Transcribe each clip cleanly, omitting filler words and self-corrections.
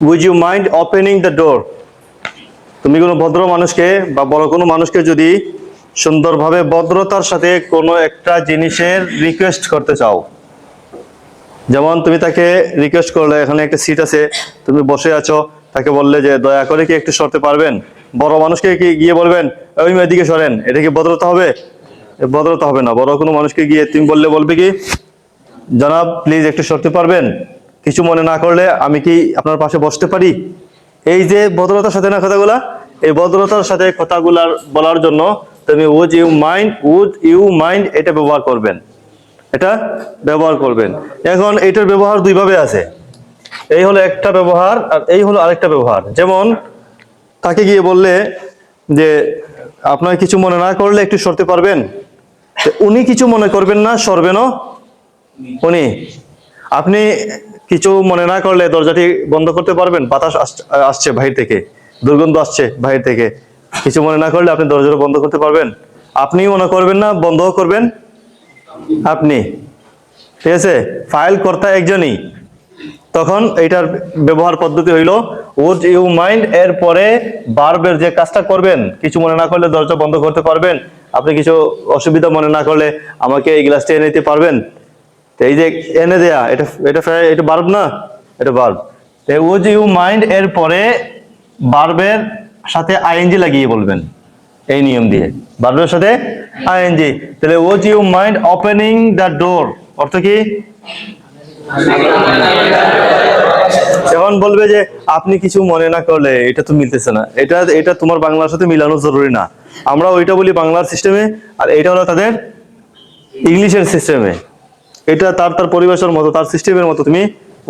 Weed you mind opening the door? তুমি কোনো ভদ্র মানুষকে বা বড় কোনো মানুষকে যদি সুন্দরভাবে ভদ্রতার সাথে কোনো একটা জিনিসের রিকোয়েস্ট করতে চাও, যেমন তুমি তাকে রিকোয়েস্ট করলে, এখানে একটা সিট আছে, তুমি বসে আছো, তাকে বললে যে দয়া করে কি একটু সরতে পারবেন? বড় মানুষকে কি গিয়ে বলবেন ওই এদিকে সরেন? এটা কি ভদ্রতা হবে? ভদ্রতা হবে না। বড় কোনো মানুষকে গিয়ে তুমি বলবে কি, জনাব প্লিজ একটু সরতে পারবেন? কিছু মনে না করলে আমি কি আপনার পাশে বসতে পারি? এই যে ভদ্রতার সাথে না কথাগুলা, এই ভদ্রতার সাথে কথাগুলা বলার জন্য তুমি উড ইউ মাইন্ড এটা ব্যবহার করবেন। এটা ব্যবহার করবেন। এখন এটার ব্যবহার দুইভাবে আছে। এই হলো একটা ব্যবহার, আর এই হলো আরেকটা ব্যবহার। যেমন তাকে গিয়ে বললে যে আপনার কিছু মনে না করলে একটু সরতে পারবেন? উনি কিছু মনে করবেন না, সরবেনও উনি। আপনি কিছু মনে না করলে দরজাটি বন্ধ করতে পারবেন? বাতাস আসছে বাহির থেকে, দুর্গন্ধ আসছে বাহির থেকে, কিছু মনে না করলে আপনি দরজাটা বন্ধ করতে পারবেন? আপনি মনে করবেন না, বন্ধও করবেন আপনি। ঠিক আছে, ফাইল কর্তা একজনই। তখন এইটার ব্যবহার পদ্ধতি হইল উড ইউ মাইন্ড এর পরে ভার্বের যে কাজটা করবেন, কিছু মনে না করলে দরজা বন্ধ করতে পারবেন? আপনি কিছু অসুবিধা মনে না করলে আমাকে এই গ্লাসটা এনে দিতে পারবেন? এই যে এনে দেয়া, এটা এটা এটা ভার্ব না, এটা ভার্ব। উড ইউ মাইন্ড এর পরে ভার্বের সাথে আইএনজি লাগিয়ে বলবেন, এই নিয়ম দিয়ে, ভার্বের সাথে আইএনজি। তাহলে would you mind opening the door অর্থ কি? এখন বলবে যে আপনি কিছু মনে না করলে, এটা তো মিলতেছে না, এটা এটা তোমার বাংলার সাথে মিলানো জরুরি না। আমরা ওইটা বলি বাংলার সিস্টেমে, আর এটা হলো তাদের ইংলিশের সিস্টেমে। এটা তার তার পরিবেশের মতো, তার সিস্টেমের মতো তুমি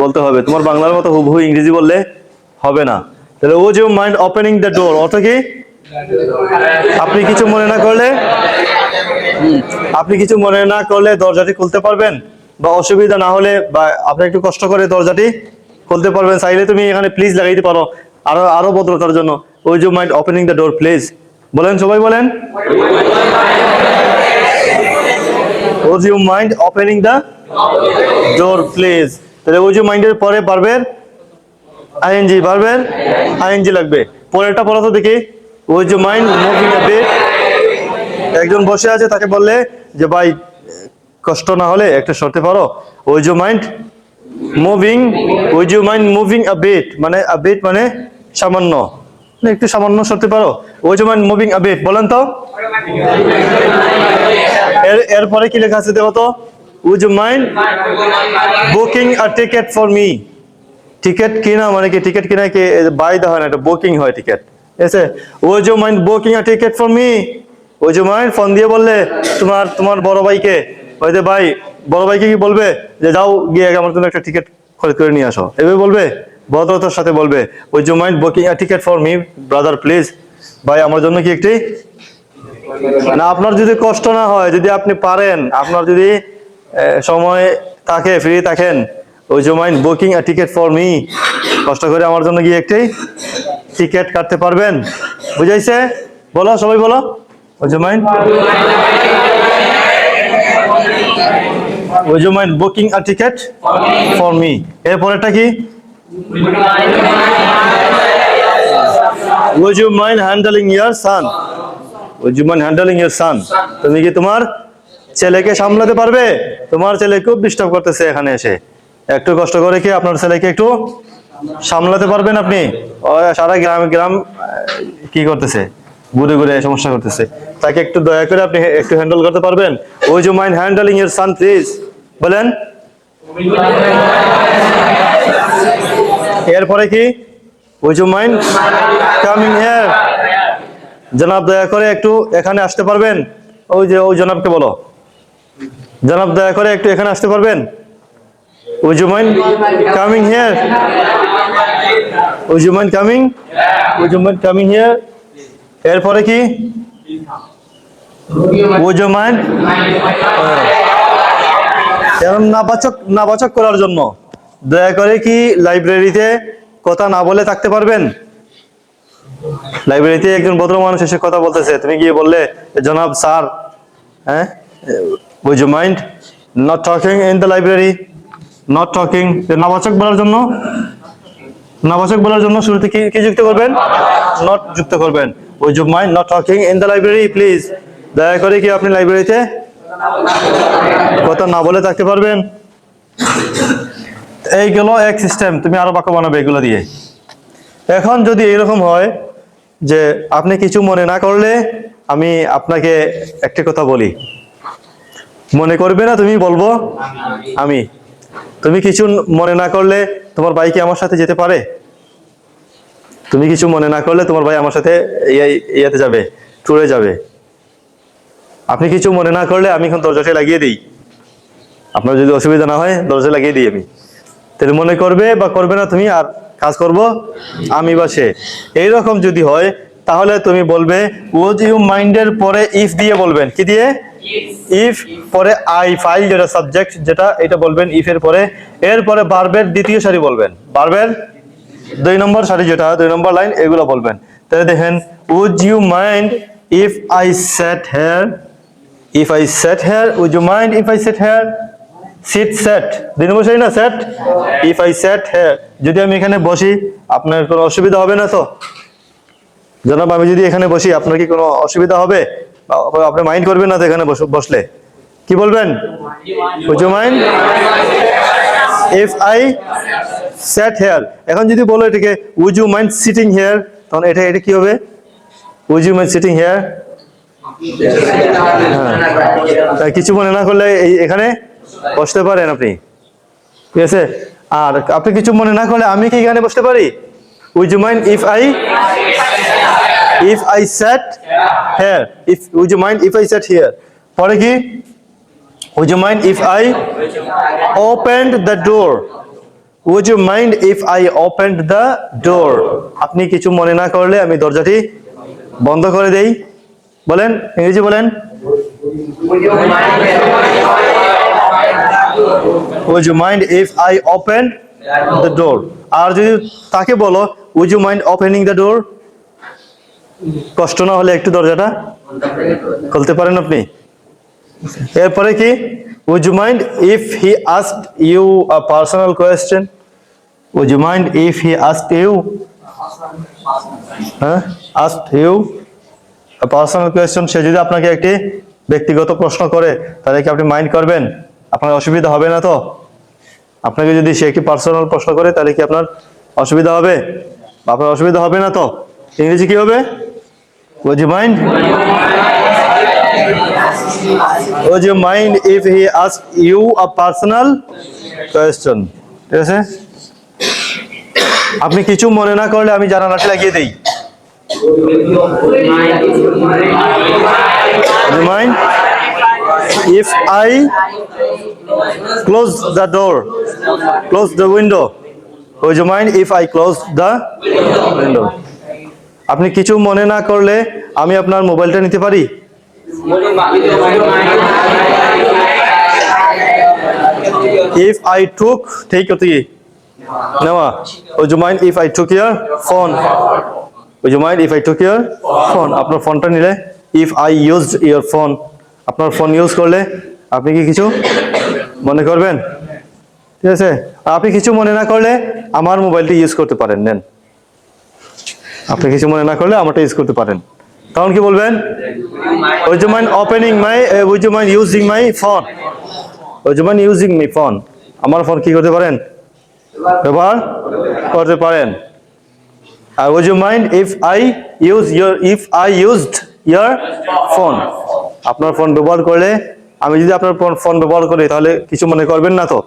বলতে হবে। তোমার বাংলার মতো হুবহু ইংরেজি বললে হবে না। তাহলে would you mind opening the door অর্থ কি? আপনি কিছু মনে না করলে, আপনি কিছু মনে না করলে দরজাটি খুলতে পারবেন? বা অসুবিধা না হলে, বা আপনি একটু কষ্ট করে দরজাটি খুলতে পারবেন? চাইলে তুমি এখানে প্লিজ লাগাইতে পারো, আরো আরো ভদ্রতার জন্য। Would you mind opening the door please? বলেন, সবাই বলেন, would you mind opening the door please. তাহলে উড ইউ মাইন্ডের পরে ভার্বের আইএনজি, ভার্বের আইএনজি লাগবে। পরেরটা পড়া তো দেখি। Would you mind moving a bit? একজন বসে আছে, তাকে বললে যে ভাই কষ্ট না হলে একটা সরতে পারো? Would you mind moving, would you mind moving a bit মানে আ বিট মানে সামান্য, একটু সামান্য সরতে পারো? Would you mind moving a bit, বলেন তো। এরপরে কি লেখা আছে দেখো তো? Would you mind booking a ticket for me? Ticket কিনা মানে কি? টিকেট কিনা কি বাই দেওয়া হয় না, এটা বুকিং হয় টিকেট। এসে would you mind booking a ticket for me? Would you mind phone দিয়ে বললে তোমার তোমার বড় ভাইকে, ওই যে ভাই, বড় ভাইকে কি বলবে যে যাও গিয়ে আমার জন্য একটা টিকেট খরিদ করে নিয়ে আসো? এভাবে বলবে, ভদ্রতার সাথে বলবে would you mind booking a ticket for me brother please? ভাই আমার জন্য কি একটি, না আপনার যদি কষ্ট না হয়, যদি আপনি পারেন, আপনার যদি সময় থাকে, ফ্রি থাকেন, would you mind booking a ticket for me? কষ্ট করে আমার জন্য গিয়ে একটি টিকেট কাটতে পারবেন? বুঝাইছে? বলো, সবাই বলো, would you mind, would you mind booking a ticket for me? এরপরেরটা কি? Would you mind handling your son? Would you mind handling your son? তুমি কি তোমার ছেলেকে সামলাতে পারবে? তোমার ছেলে খুব ডিস্টার্ব করতেছে এখানে এসে, একটু কষ্ট করে কি আপনার ছেলেকে একটু সামলাতে পারবেন আপনি? সারা গ্রাম গ্রাম কি করতেছে, ঘুরে ঘুরে সমস্যা করতেছে, তাকে একটু দয়া করে আপনি একটু হ্যান্ডেল করতে পারবেন? Would you mind handling your son please? বলেন। এরপরে কি? Would you mind coming here? জনাব দয়া করে একটু এখানে আসতে পারবেন? ওই যে ওই জনাবকে বলো, জনাব দয়া করে একটু এখানে আসতে পারবেন? Would you mind coming here? Would you mind coming, would you mind coming here? এরপরে কি? উড ইউ মাইন্ড, এরকম নাবাচক করার জন্য দয়া করে কি লাইব্রেরিতে কথা না বলে থাকতে পারবেন? লাইব্রেরিতে একজন ভদ্র মানুষ এসে কথা বলতেছে, তুমি গিয়ে বললে জনাব স্যার, হ্যাঁ, would you mind not talking in the library? Not talking নাবাচক বলার জন্য নাবাচক বলার জন্য শুরুতে কি কি যুক্ত করবেন? নট যুক্ত করবেন। Would you mind not talking in the library please? দয়া করে কি আপনি লাইব্রেরিতে কথা না বলে থাকতে পারবেন? এইগুলো এক সিস্টেম, তুমি আরো বাক্য বানাবে এগুলো দিয়ে। এখন যদি এরকম হয় যে আপনি কিছু মনে না করলে আমি আপনাকে একটা কথা বলি, মনে করবে না তুমি? বলবো আমি। তুমি কিছু মনে না করলে তোমার ভাই কি আমার সাথে যেতে পারে? তুমি কিছু মনে না করলে তোমার ভাই আমার সাথে ইয়াতে যাবে, ট্যুরে যাবে। আপনি কিছু মনে না করলে আমি এখন দরজাটা লাগিয়ে দিই, আপনার যদি অসুবিধা না হয় দরজা লাগিয়ে দিই আমি। তাহলে মনে করবে বা করবে না তুমি? আর কাজ করব আমি বা সে। এইরকম যদি হয় তাহলে তুমি বলবে উড ইউ মাইন্ডের পরে ইফ দিয়ে বলবেন। কি দিয়ে? ইফ পরে আই, ফাইল যেটা সাবজেক্ট যেটা, এটা বলবেন ইফ এর পরে। এরপরে ভার্বের দ্বিতীয় সারি বলবেন, ভার্বের 2 নম্বর সারি যেটা 2 নম্বর লাইন, এগুলো বলবেন। তাহলে দেখেন would you mind if I set here, if I set here, would you mind if I set here? Sit set 2 নম্বর সারি না? Set, if I set here. যদি আমি এখানে বসি আপনার কোনো অসুবিধা হবে না তো? জনাব আমি যদি এখানে বসি আপনার কি কোনো অসুবিধা হবে? আপনি মাইন্ড করবেন না তো এখানে বসলে? কি বলবেন? Would you mind if I set here. এখন যদি বলো এটাকে would you mind sitting here, তখন এটা কি হবে? Would you mind sitting here? হ্যাঁ, কিছু মনে না করলে এখানে বসতে পারেন আপনি, ঠিক আছে? আর আপনি কিছু মনে না করলে আমি কি এখানে বসতে পারি? Would you mind if I set here, would you mind if I set here. পরে কি? Would you mind if I opened the door, would you mind if I opened the door. আপনি কিছু মনে না করলে আমি দরজাটি বন্ধ করে দেই। বলেন, ইংরেজি বলেন। Would you mind if I open the door? আর যদি তাকে বলো would you mind opening the door, কষ্ট না হলে একটু দরজাটা খুলতে পারেন আপনি। এরপরে কি? would you mind if he asked you a personal question? would you mind if he asked you a personal question? সে যদি আপনাকে একটি ব্যক্তিগত প্রশ্ন করে তাহলে কি আপনি মাইন্ড করবেন? আপনার অসুবিধা হবে না তো? আপনাকে যদি সে একটি পার্সোনাল প্রশ্ন করে তাহলে কি আপনার অসুবিধা হবে? আপনার অসুবিধা হবে না তো? ইংরেজি কি হবে? would you mind? would you mind if he asked you a personal question? ঠিক আছে? আপনি কিছু মনে না করলে আমি জানালাটি লাগিয়ে দেই। would you mind if I close the door, close the window? would you mind if I close the window? আপনি কিছু মনে না করলে আমি আপনার মোবাইলটা নিতে পারি? if I took, take নেওয়া, would you mind if I took your phone? would you mind if I took your phone? আপনার ফোনটা নিলে, if I used your phone, আপনার ফোন ইউজ করলে আপনি কি কিছু মনে করবেন? ঠিক আছে? আপনি কিছু মনে না করলে আমার মোবাইলটি ইউজ করতে পারেন, নেন। আপনি কিছু মনে না করলে আমারটা ইউজ করতে পারেন। তখন কি বলবেন? would you mind opening my, would you mind using my phone? would you mind using my phone? আমার ফোন কি করতে পারেন? ব্যবহার করতে পারেন। আর would you mind if I used your phone? আপনার ফোন ব্যবহার করলে, আমি যদি আপনার ফোন ব্যবহার করি তাহলে কিছু মনে করবেন না তো?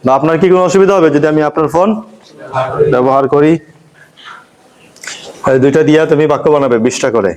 না, আপনার কি কোনো অসুবিধা হবে যদি আমি আপনার ফোন ব্যবহার করি? দুইটা দিয়া তুমি বাক্য বানাবে 20টা করে।